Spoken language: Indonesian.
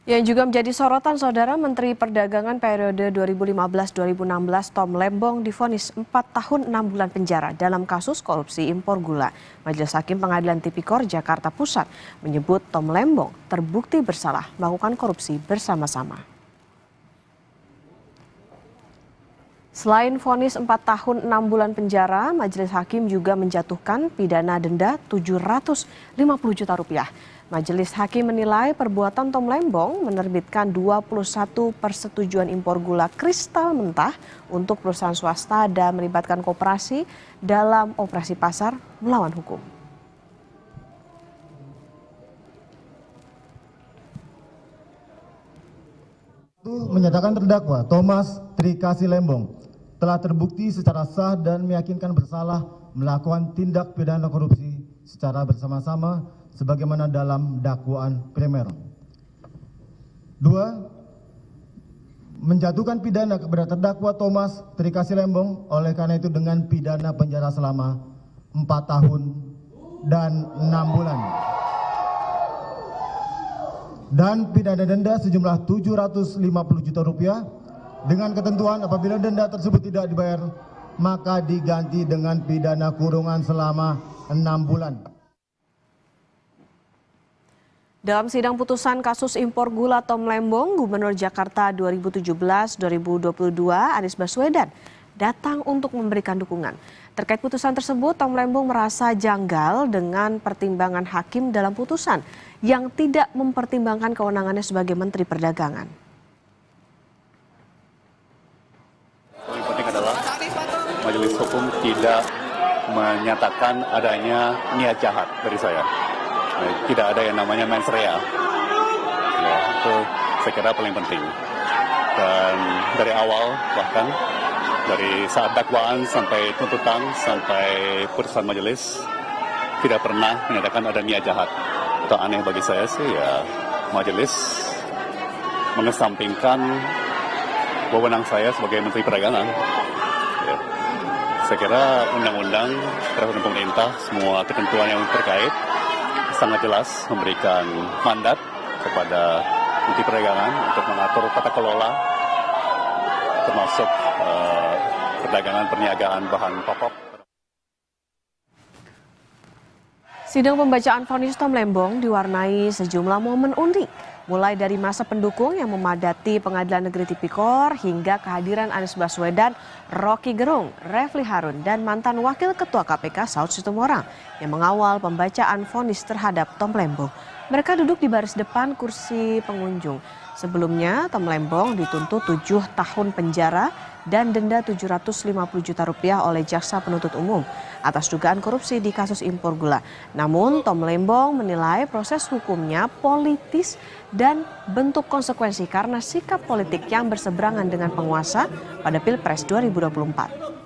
Yang juga menjadi sorotan Saudara, Menteri Perdagangan periode 2015-2016 Tom Lembong divonis 4 tahun 6 bulan penjara dalam kasus korupsi impor gula. Majelis Hakim Pengadilan Tipikor Jakarta Pusat menyebut Tom Lembong terbukti bersalah melakukan korupsi bersama-sama. Selain vonis 4 tahun 6 bulan penjara, Majelis Hakim juga menjatuhkan pidana denda Rp750 juta. Majelis Hakim menilai perbuatan Tom Lembong menerbitkan 21 persetujuan impor gula kristal mentah untuk perusahaan swasta dan melibatkan koperasi dalam operasi pasar melawan hukum. Menyatakan terdakwa Thomas Trikasih Lembong telah terbukti secara sah dan meyakinkan bersalah melakukan tindak pidana korupsi secara bersama-sama sebagaimana dalam dakwaan primer. 2. Menjatuhkan pidana kepada terdakwa Thomas Trikasih Lembong oleh karena itu dengan pidana penjara selama 4 tahun dan 6 bulan. Dan pidana denda sejumlah Rp750 juta dengan ketentuan apabila denda tersebut tidak dibayar maka diganti dengan pidana kurungan selama 6 bulan. Dalam sidang putusan kasus impor gula Tom Lembong, Gubernur Jakarta 2017-2022 Anies Baswedan datang untuk memberikan dukungan. Terkait putusan tersebut, Tom Lembong merasa janggal dengan pertimbangan hakim dalam putusan yang tidak mempertimbangkan kewenangannya sebagai Menteri Perdagangan. Paling penting adalah majelis hukum tidak menyatakan adanya niat jahat dari saya. Tidak ada yang namanya mens rea. Ya, itu saya kira paling penting. Dan dari awal bahkan dari saat dakwaan sampai tuntutan sampai putusan majelis tidak pernah menyatakan ada niat jahat. Atau aneh bagi saya sih ya majelis mengesampingkan wewenang saya sebagai Menteri Perdagangan. Ya. Saya kira undang-undang peraturan pemerintah semua ketentuan yang terkait sangat jelas memberikan mandat kepada Menteri Perdagangan untuk mengatur tata kelola termasuk perdagangan perniagaan bahan pokok. Sidang pembacaan vonis Tom Lembong diwarnai sejumlah momen unik, mulai dari masa pendukung yang memadati Pengadilan Negeri Tipikor hingga kehadiran Anies Baswedan, Rocky Gerung, Refli Harun, dan mantan Wakil Ketua KPK Saud Situmorang yang mengawal pembacaan vonis terhadap Tom Lembong. Mereka duduk di baris depan kursi pengunjung. Sebelumnya, Tom Lembong dituntut 7 tahun penjara dan denda Rp750 juta oleh jaksa penuntut umum atas dugaan korupsi di kasus impor gula. Namun, Tom Lembong menilai proses hukumnya politis dan bentuk konsekuensi karena sikap politik yang berseberangan dengan penguasa pada Pilpres 2024.